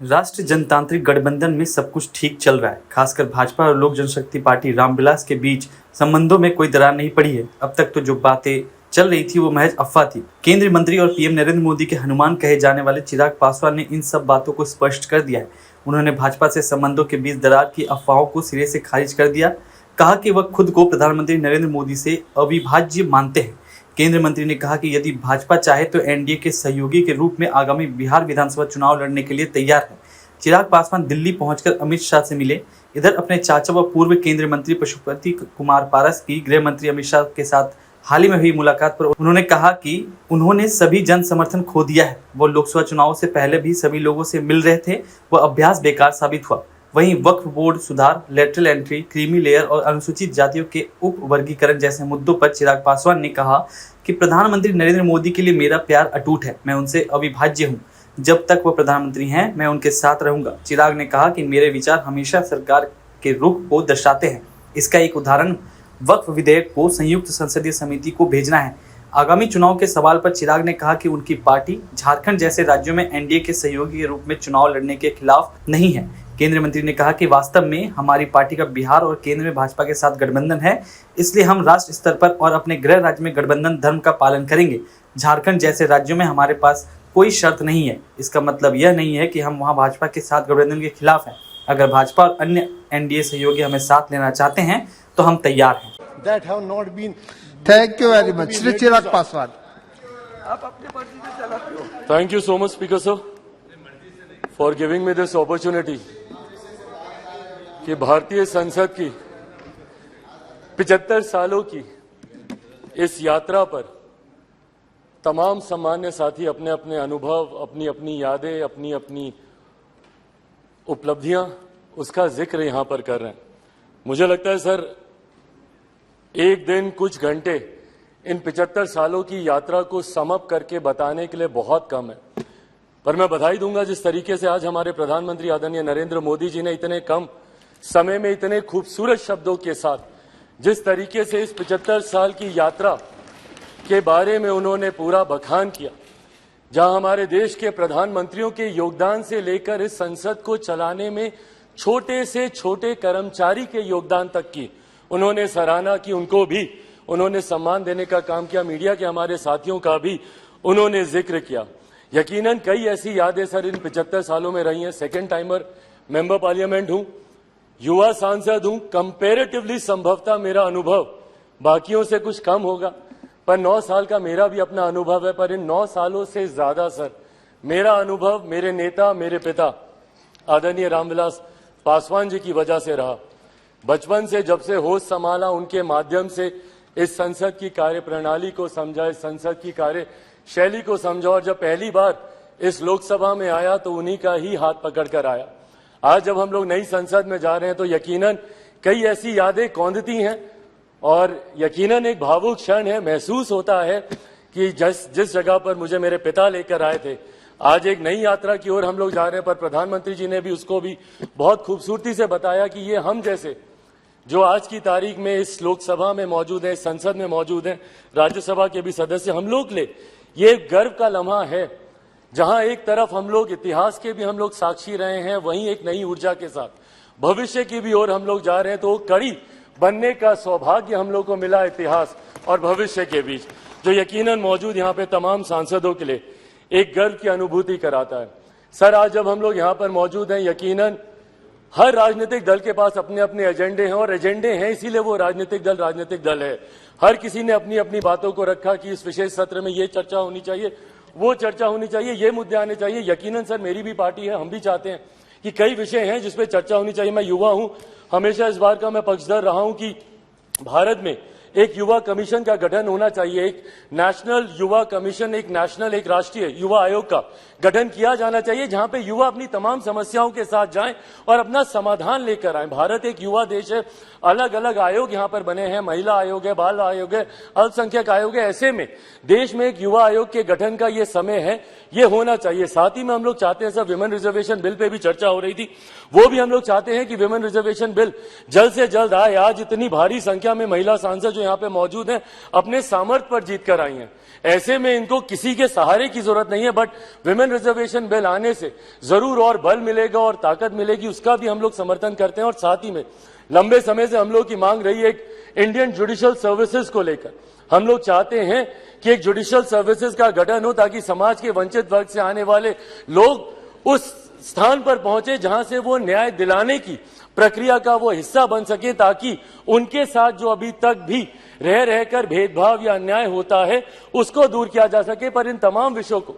राष्ट्रीय जनतांत्रिक गठबंधन में सब कुछ ठीक चल रहा है। खासकर भाजपा और लोक जनशक्ति पार्टी रामविलास के बीच संबंधों में कोई दरार नहीं पड़ी है। अब तक तो जो बातें चल रही थी वो महज अफवाह थी। केंद्रीय मंत्री और पीएम नरेंद्र मोदी के हनुमान कहे जाने वाले चिराग पासवान ने इन सब बातों को स्पष्ट कर दिया है। उन्होंने भाजपा से संबंधों के बीच दरार की अफवाहों को सिरे से खारिज कर दिया। कहा कि वह खुद को प्रधानमंत्री नरेंद्र मोदी से अविभाज्य मानते हैं। केंद्रीय मंत्री ने कहा कि यदि भाजपा चाहे तो एनडीए के सहयोगी के रूप में आगामी बिहार विधानसभा चुनाव लड़ने के लिए तैयार है। चिराग पासवान दिल्ली पहुंचकर अमित शाह से मिले। इधर अपने चाचा व पूर्व केंद्रीय मंत्री पशुपति कुमार पारस की गृह मंत्री अमित शाह के साथ हाल ही में हुई मुलाकात पर उन्होंने कहा कि उन्होंने सभी जन समर्थन खो दिया है। वो लोकसभा चुनाव से पहले भी सभी लोगों से मिल रहे थे। वह अभ्यास बेकार साबित हुआ। वहीं वक्फ बोर्ड सुधार, लेटरल एंट्री, क्रीमी लेयर और अनुसूचित जातियों के उप वर्गीकरण जैसे मुद्दों पर चिराग पासवान ने कहा कि प्रधानमंत्री नरेंद्र मोदी के लिए मेरा प्यार अटूट है। मैं उनसे अविभाज्य हूं। जब तक वो प्रधानमंत्री हैं मैं उनके साथ रहूंगा। चिराग ने कहा कि मेरे विचार हमेशा सरकार के रुख को दर्शाते हैं। इसका एक उदाहरण वक्फ विधेयक को संयुक्त संसदीय समिति को भेजना है। आगामी चुनाव के सवाल पर चिराग ने कहा कि उनकी पार्टी झारखंड जैसे राज्यों में एनडीए के सहयोगी के रूप में चुनाव लड़ने के खिलाफ नहीं है। केंद्रीय मंत्री ने कहा कि वास्तव में हमारी पार्टी का बिहार और केंद्र में भाजपा के साथ गठबंधन है, इसलिए हम राष्ट्र स्तर पर और अपने गृह राज्य में गठबंधन धर्म का पालन करेंगे। झारखंड जैसे राज्यों में हमारे पास कोई शर्त नहीं है। इसका मतलब यह नहीं है कि हम वहां भाजपा के साथ गठबंधन के खिलाफ हैं। अगर भाजपा और अन्य एनडीए सहयोगी हमें साथ लेना चाहते हैं तो हम तैयार हैं। Thank you very much Shri Chirag Paswan. आप अपनी मर्जी से चलाते हो। Thank you so much, Speaker sir, for giving me this opportunity कि भारतीय संसद की 75 सालों की इस यात्रा पर तमाम सम्मान्य साथी अपने अपने अनुभव, अपनी अपनी यादें, अपनी अपनी उपलब्धियां उसका जिक्र यहां पर कर रहे हैं। मुझे लगता है सर, एक दिन कुछ घंटे इन 75 सालों की यात्रा को समअप करके बताने के लिए बहुत कम है, पर मैं बधाई दूंगा जिस तरीके से आज हमारे प्रधानमंत्री आदरणीय नरेंद्र मोदी जी ने इतने कम समय में इतने खूबसूरत शब्दों के साथ जिस तरीके से इस 75 साल की यात्रा के बारे में उन्होंने पूरा बखान किया, जहां हमारे देश के प्रधानमंत्रियों के योगदान से लेकर इस संसद को चलाने में छोटे से छोटे कर्मचारी के योगदान तक की उन्होंने सराहना की, उनको भी उन्होंने सम्मान देने का काम किया। मीडिया के हमारे साथियों का भी उन्होंने जिक्र किया। यकीनन कई ऐसी यादें सर इन 75 सालों में रही हैं। सेकंड टाइमर मेंबर पार्लियामेंट हूं, युवा सांसद हूं। कंपैरेटिवली संभवतः मेरा अनुभव बाकियों से कुछ कम होगा, पर 9 साल का मेरा भी अपना अनुभव है। पर इन 9 सालों से ज्यादा सर मेरा अनुभव मेरे नेता, मेरे पिता आदरणीय रामविलास पासवान जी की वजह से रहा। बचपन से जब से होश संभाला, उनके माध्यम से इस संसद की कार्य प्रणाली को समझा, इस संसद की कार्य शैली को समझा, और जब पहली बार इस लोकसभा में आया तो उन्हीं का ही हाथ पकड़कर आया। आज जब हम लोग नई संसद में जा रहे हैं तो यकीनन कई ऐसी यादें कौंधती हैं और यकीनन एक भावुक क्षण है। महसूस होता है कि जिस जगह पर मुझे मेरे पिता लेकर आए थे, आज एक नई यात्रा की ओर हम लोग जा रहे हैं। पर प्रधानमंत्री जी ने भी उसको भी बहुत खूबसूरती से बताया कि ये हम जैसे जो आज की तारीख में इस लोकसभा में मौजूद है, संसद में मौजूद है, राज्यसभा के भी सदस्य, हम लोग ले ये गर्व का लम्हा है, जहां एक तरफ हम लोग इतिहास के भी हम लोग साक्षी रहे हैं, वहीं एक नई ऊर्जा के साथ भविष्य की भी ओर हम लोग जा रहे हैं। तो कड़ी बनने का सौभाग्य हम लोग को मिला इतिहास और भविष्य के बीच, जो यकीनन मौजूद यहाँ पे तमाम सांसदों के लिए एक गर्व की अनुभूति कराता है। सर, आज जब हम लोग यहाँ पर मौजूद हैं, यकीनन हर राजनीतिक दल के पास अपने अपने एजेंडे हैं, और एजेंडे हैं इसीलिए वो राजनीतिक दल है। हर किसी ने अपनी अपनी बातों को रखा कि इस विशेष सत्र में ये चर्चा होनी चाहिए, वो चर्चा होनी चाहिए, ये मुद्दे आने चाहिए। यकीनन सर, मेरी भी पार्टी है, हम भी चाहते हैं कि कई विषय हैं जिसपे चर्चा होनी चाहिए। मैं युवा हूं, हमेशा इस बार का मैं पक्षधर रहा हूं कि भारत में एक युवा कमीशन का गठन होना चाहिए। एक नेशनल युवा कमीशन, एक राष्ट्रीय युवा आयोग का गठन किया जाना चाहिए, जहां पे युवा अपनी तमाम समस्याओं के साथ जाएं और अपना समाधान लेकर आए। भारत एक युवा देश है, अलग अलग आयोग यहां पर बने हैं, महिला आयोग है, बाल आयोग है, अल्पसंख्यक आयोग है। ऐसे में देश में एक युवा आयोग के गठन का ये समय है, ये होना चाहिए। साथ ही में हम लोग चाहते हैं sir, women reservation bill pay भी चर्चा हो रही थी, वो भी हम लोग चाहते हैं कि विमेन रिजर्वेशन बिल जल्द से जल्द आए। आज इतनी भारी संख्या में महिला सांसद जो यहाँ पे मौजूद हैं अपने सामर्थ्य पर जीत कर आई हैं। ऐसे में इनको किसी के सहारे की जरूरत नहीं है, बट विमेन रिजर्वेशन बिल आने से जरूर और बल मिलेगा और ताकत मिलेगी, उसका भी हम लोग समर्थन करते हैं। और साथ ही में लंबे समय से हम लोग की मांग रही है एक इंडियन जुडिशियल सर्विसेज को लेकर। हम लोग चाहते हैं कि एक जुडिशियल सर्विसेज का गठन हो ताकि समाज के वंचित वर्ग से आने वाले लोग उस स्थान पर पहुंचे जहां से वो न्याय दिलाने की प्रक्रिया का वो हिस्सा बन सके, ताकि उनके साथ जो अभी तक भी रह रहकर भेदभाव या अन्याय होता है उसको दूर किया जा सके। पर इन तमाम विषयों को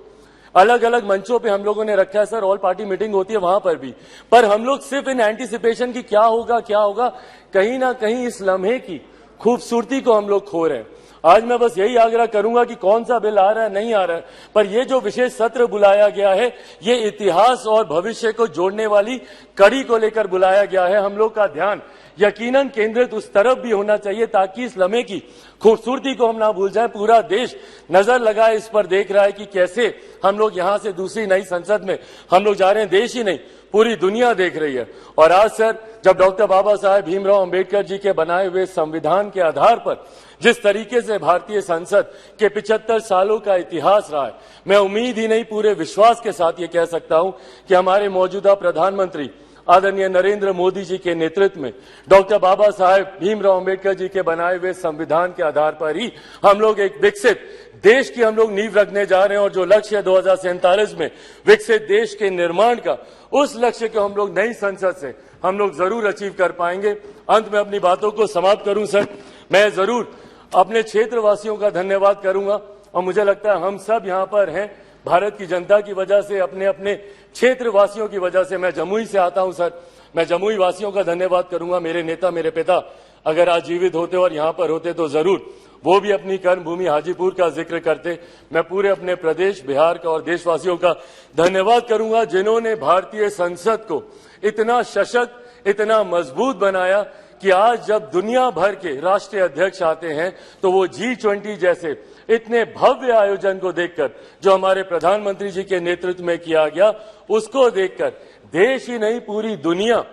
अलग अलग मंचों पे हम लोगों ने रखा है सर, ऑल पार्टी मीटिंग होती है वहां पर भी, पर हम लोग सिर्फ इन एंटीसिपेशन की क्या होगा, कहीं ना कहीं इस लम्हे की खूबसूरती को हम लोग खो रहे हैं। आज मैं बस यही आग्रह करूंगा कि कौन सा बिल आ रहा है नहीं आ रहा है, पर ये जो विशेष सत्र बुलाया गया है ये इतिहास और भविष्य को जोड़ने वाली कड़ी को लेकर बुलाया गया है। हम लोग का ध्यान यकीनन केंद्रित उस तरफ भी होना चाहिए ताकि इस लम्हे की खूबसूरती को हम ना भूल जाएं। पूरा देश नजर लगाए इस पर, देख रहा है कि कैसे हम लोग यहां से दूसरी नई संसद में हम लोग जा रहे हैं। देश ही नहीं पूरी दुनिया देख रही है। और आज सर जब डॉक्टर बाबा साहेब भीमराव अंबेडकर जी के बनाए हुए संविधान के आधार पर जिस तरीके से भारतीय संसद के 75 सालों का इतिहास रहा है, मैं उम्मीद ही नहीं पूरे विश्वास के साथ ये कह सकता हूं कि हमारे मौजूदा प्रधानमंत्री आदरणीय नरेंद्र मोदी जी के नेतृत्व में डॉक्टर बाबा साहेब भीमराव अंबेडकर जी के बनाए हुए संविधान के आधार पर ही हम लोग एक विकसित देश की हम लोग नींव रखने जा रहे हैं। और जो लक्ष्य है 2047 में विकसित देश के निर्माण का, उस लक्ष्य को हम लोग नई संसद से हम लोग जरूर अचीव कर पाएंगे। अंत में अपनी बातों को समाप्त करूं सर, मैं जरूर अपने क्षेत्रवासियों का धन्यवाद करूंगा। और मुझे लगता है हम सब यहाँ पर हैं भारत की जनता की वजह से, अपने अपने क्षेत्रवासियों की वजह से। मैं जमुई से आता हूं सर, मैं जमुई वासियों का धन्यवाद करूंगा। मेरे नेता, मेरे पिता अगर आज जीवित होते और यहाँ पर होते तो जरूर वो भी अपनी कर्मभूमि हाजीपुर का जिक्र करते। मैं पूरे अपने प्रदेश बिहार का और देशवासियों का धन्यवाद करूंगा जिन्होंने भारतीय संसद को इतना सशक्त, इतना मजबूत बनाया कि आज जब दुनिया भर के राष्ट्रीय अध्यक्ष आते हैं तो वो G20 जैसे इतने भव्य आयोजन को देखकर जो हमारे प्रधानमंत्री जी के नेतृत्व में किया गया, उसको देखकर देश ही नहीं पूरी दुनिया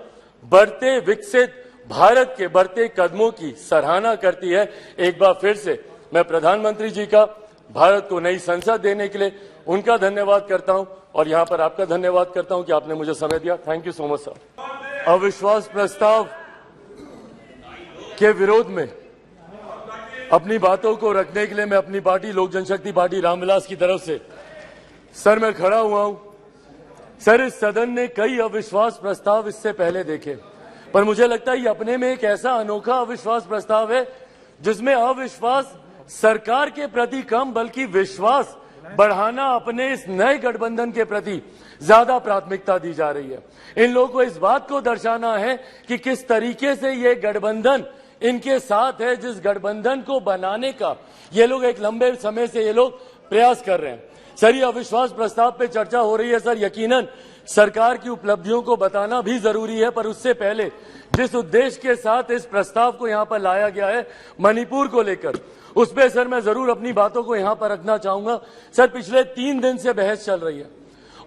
बढ़ते विकसित भारत के बढ़ते कदमों की सराहना करती है। एक बार फिर से मैं प्रधानमंत्री जी का भारत को नई संसद देने के लिए उनका धन्यवाद करता हूं और यहां पर आपका धन्यवाद करता हूं कि आपने मुझे समय दिया। Thank you so much sir. अविश्वास प्रस्ताव के विरोध में अपनी बातों को रखने के लिए मैं अपनी पार्टी लोक जनशक्ति पार्टी रामविलास की तरफ से सर मैं खड़ा हुआ हूं। सर इस सदन ने कई अविश्वास प्रस्ताव इससे पहले देखे, पर मुझे लगता है ये अपने में एक ऐसा अनोखा अविश्वास प्रस्ताव है जिसमें अविश्वास सरकार के प्रति कम बल्कि विश्वास बढ़ाना अपने इस नए गठबंधन के प्रति ज्यादा प्राथमिकता दी जा रही है। इन लोगों को इस बात को दर्शाना है कि किस तरीके से ये गठबंधन इनके साथ है, जिस गठबंधन को बनाने का ये लोग एक लंबे समय से ये लोग प्रयास कर रहे हैं। सर ये अविश्वास प्रस्ताव पे चर्चा हो रही है सर, यकीनन सरकार की उपलब्धियों को बताना भी जरूरी है, पर उससे पहले जिस उद्देश्य के साथ इस प्रस्ताव को यहाँ पर लाया गया है मणिपुर को लेकर, उस पर सर मैं जरूर अपनी बातों को यहाँ पर रखना चाहूंगा। सर पिछले 3 दिन से बहस चल रही है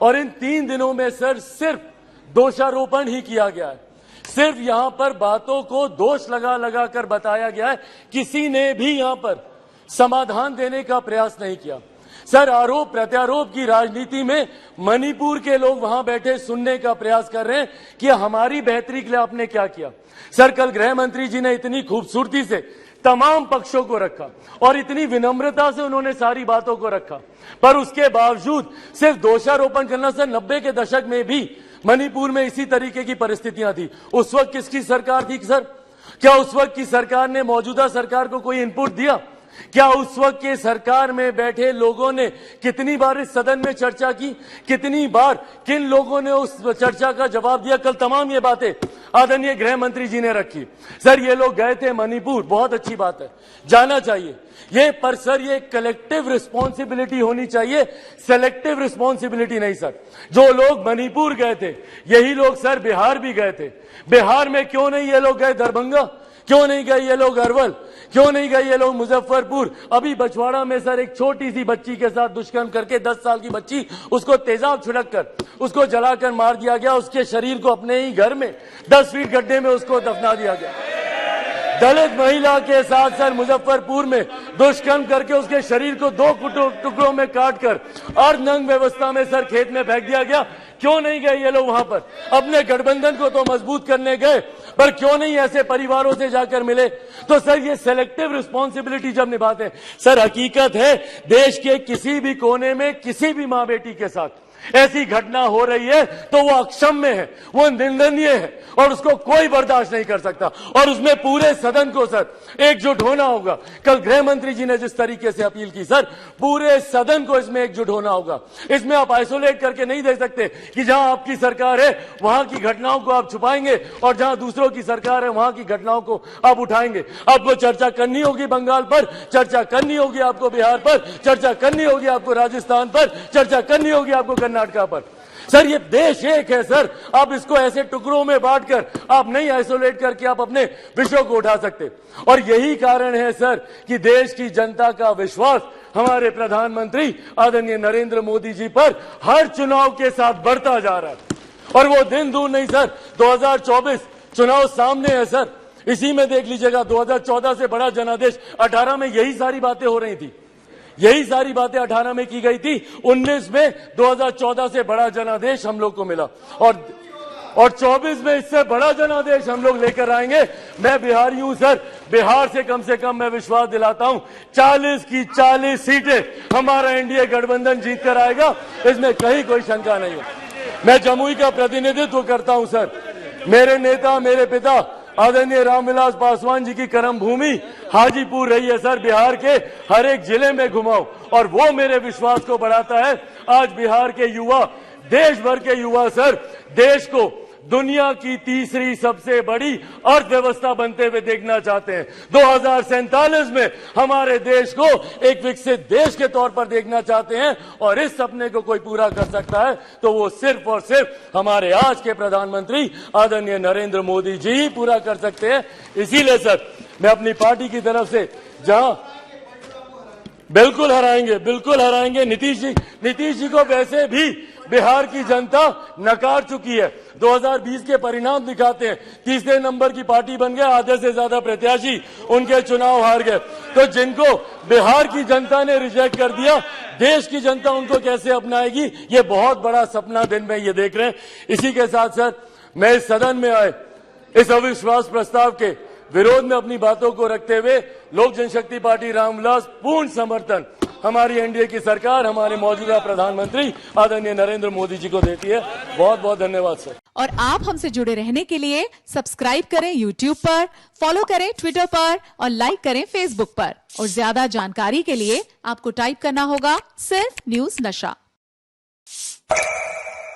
और इन 3 दिनों में सर सिर्फ दोषारोपण ही किया गया है, सिर्फ यहाँ पर बातों को दोष लगा लगा कर बताया गया है, किसी ने भी यहाँ पर समाधान देने का प्रयास नहीं किया। सर आरोप प्रत्यारोप की राजनीति में मणिपुर के लोग वहां बैठे सुनने का प्रयास कर रहे हैं कि हमारी बेहतरी के लिए आपने क्या किया। सर कल गृह मंत्री जी ने इतनी खूबसूरती से तमाम पक्षों को रखा और इतनी विनम्रता से उन्होंने सारी बातों को रखा, पर उसके बावजूद सिर्फ दोषारोपण करना। सर 90 के दशक में भी मणिपुर में इसी तरीके की परिस्थितियां थी। उस वक्त किसकी सरकार थी सर? क्या उस वक्त की सरकार ने मौजूदा सरकार को कोई इनपुट दिया? क्या उस वक्त के सरकार में बैठे लोगों ने कितनी बार इस सदन में चर्चा की, कितनी बार किन लोगों ने उस चर्चा का जवाब दिया? कल तमाम ये बातें आदरणीय गृह मंत्री जी ने रखी। सर ये लोग गए थे मणिपुर, बहुत अच्छी बात है, जाना चाहिए ये, पर सर ये कलेक्टिव रिस्पॉन्सिबिलिटी होनी चाहिए, सेलेक्टिव रिस्पॉन्सिबिलिटी नहीं। सर जो लोग मणिपुर गए थे यही लोग सर बिहार भी गए थे। बिहार में क्यों नहीं ये लोग गए दरभंगा? क्यों नहीं गए ये लोग अरवल? क्यों नहीं गए ये लोग मुजफ्फरपुर? अभी बछवाड़ा में सर एक छोटी सी बच्ची के साथ दुष्कर्म करके 10 साल की बच्ची, उसको तेजाब छिड़क कर उसको जलाकर मार दिया गया, उसके शरीर को अपने ही घर में 10 फीट गड्ढे में उसको दफना दिया गया। दलित महिला के साथ सर मुजफ्फरपुर में दुष्कर्म करके उसके शरीर को 2 टुकड़ों में काटकर अर्धनग्न व्यवस्था में सर खेत में फेंक दिया गया। क्यों नहीं गए ये लोग वहां पर? अपने गठबंधन को तो मजबूत करने गए, पर क्यों नहीं ऐसे परिवारों से जाकर मिले? तो सर ये सेलेक्टिव रिस्पॉन्सिबिलिटी जब निभाते हैं, सर हकीकत है देश के किसी भी कोने में किसी भी मां बेटी के साथ ऐसी घटना हो रही है तो वो अक्षम्य है, वो निंदनीय है और उसको कोई बर्दाश्त नहीं कर सकता। और उसमें पूरे सदन को सर एकजुट होना होगा। कल गृह मंत्री जी ने जिस तरीके से अपील की सर, पूरे सदन को इसमें एकजुट होना होगा। इसमें आप आइसोलेट करके नहीं देख सकते कि जहां आपकी सरकार है वहां की घटनाओं को आप छुपाएंगे और जहां दूसरों की सरकार है वहां की घटनाओं को आप उठाएंगे। आपको चर्चा करनी होगी बंगाल पर, चर्चा करनी होगी आपको बिहार पर, चर्चा करनी होगी आपको राजस्थान पर, चर्चा करनी होगी आपको कर्नाटका पर। सर ये देश एक है सर, आप इसको ऐसे टुकड़ों में बांटकर आप नहीं आइसोलेट करके आप अपने विषयों को उठा सकते। और यही कारण है सर कि देश की जनता का विश्वास हमारे प्रधानमंत्री आदरणीय नरेंद्र मोदी जी पर हर चुनाव के साथ बढ़ता जा रहा है। और वो दिन दूर नहीं सर, 2024 चुनाव सामने है सर। इसी में देख लीजिएगा 2014 से बड़ा जनादेश 18 में यही सारी बातें हो रही थी, यही सारी बातें 18 में की गई थी। 19 में 2014 से बड़ा जनादेश हम लोग को मिला और 24 में इससे बड़ा जनादेश हम लोग लेकर आएंगे। मैं बिहारी हूं सर, बिहार से कम मैं विश्वास दिलाता हूं 40 की 40 सीटें हमारा एनडीए गठबंधन जीत कर आएगा, इसमें कहीं कोई शंका नहीं है। मैं जमुई का प्रतिनिधित्व करता हूं सर। मेरे नेता, मेरे पिता आदरणीय रामविलास पासवान जी की कर्म भूमि हाजीपुर रही है सर। बिहार के हर एक जिले में घुमाओ और वो मेरे विश्वास को बढ़ाता है। आज बिहार के युवा, देश भर के युवा सर, देश को दुनिया की तीसरी सबसे बड़ी अर्थव्यवस्था बनते हुए देखना चाहते हैं। 2047 में हमारे देश को एक विकसित देश के तौर पर देखना चाहते हैं और इस सपने को कोई पूरा कर सकता है तो वो सिर्फ और सिर्फ हमारे आज के प्रधानमंत्री आदरणीय नरेंद्र मोदी जी ही पूरा कर सकते हैं। इसीलिए सर मैं अपनी पार्टी की तरफ से जहां बिल्कुल हराएंगे नीतीश जी को वैसे भी बिहार की जनता नकार चुकी है। 2020 के परिणाम दिखाते हैं, तीसरे नंबर की पार्टी बन गए, आधे से ज्यादा प्रत्याशी उनके चुनाव हार गए। तो जिनको बिहार की जनता ने रिजेक्ट कर दिया, देश की जनता उनको कैसे अपनाएगी, ये बहुत बड़ा सपना दिन में ये देख रहे हैं। इसी के साथ सर मैं इस सदन में आए इस अविश्वास प्रस्ताव के विरोध में अपनी बातों को रखते हुए लोक जनशक्ति पार्टी रामविलास पूर्ण समर्थन हमारी एनडीए की सरकार, हमारे मौजूदा प्रधानमंत्री आदरणीय नरेंद्र मोदी जी को देती है। बहुत बहुत धन्यवाद सर। और आप हमसे जुड़े रहने के लिए सब्सक्राइब करें यूट्यूब पर, फॉलो करें ट्विटर पर और लाइक करें फेसबुक पर। और ज्यादा जानकारी के लिए आपको टाइप करना होगा सिर्फ न्यूज नशा।